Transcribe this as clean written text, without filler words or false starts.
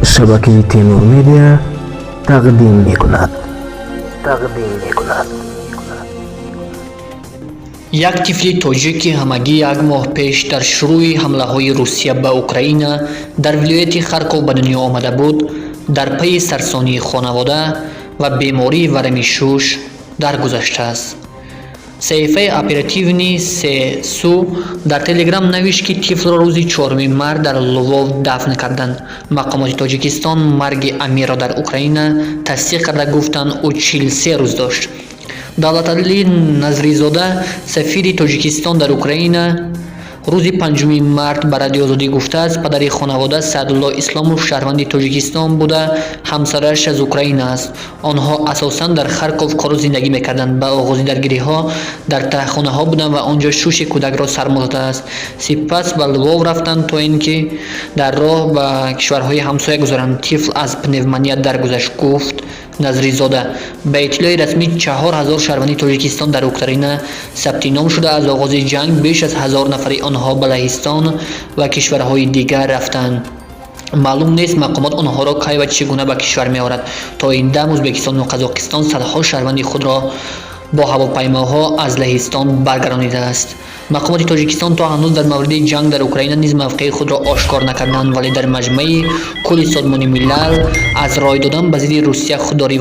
شبکه تیمور میدیا تقدیم میکند. یک طفل تاجیکی همگی یک ماه پیش در شروع حمله های روسیه به اوکراین در ولایت خارکوف به دنیا آمده بود. در پی سرسانی خانواده و بیماری ورم شوش درگذشته است. صحیفه اپراتیونی سو در تلگرام نوشت که طفل را روز 4 مارس در لووو دفن کردند. مقامات تاجیکستان مرگ امیر را در اوکراین تصدیق کرده گفتند او 43 روز داشت. دولتعلی نظریزاده سفیر تاجیکستان در اوکراین روز 5 مارس به رادیو آزادی گفته است پدر خانواده سعدالله اسلاموف شهروند تاجیکستان بوده، همسرش از اوکراین است. آنها اساساً در خارکوف کار و زندگی میکردند. به آغاز درگیری ها در تهخانه ها بودند و آنجا شوش کودک را سرما داده است. سپس به لووو رفتند تا اینکه در راه به کشورهای همسایه گذرند. طفل از پنومونیا درگذشت، گفت نظریزاده. به اطلاع رسمی 4000 شهروند تاجیکستان در اوکراین ثبت نام شده. از آغاز جنگ بیش از 1000 نفر آنها به لهستان و کشورهای دیگر رفتند. معلوم نیست مقامات آنها را کی و چگونه به کشور می‌آورد. تا این دم ازبکستان و قزاقستان صدها شهروند خود را با هواپیماها از لهستان برگردانیده است. مقامات تاجیکستان تا هنوز در مورد جنگ در اوکراین نیز موقع خود را آشکار نکردند، ولی در مجمع کل سازمان ملل از رای دادن به ضد روسیه خودداری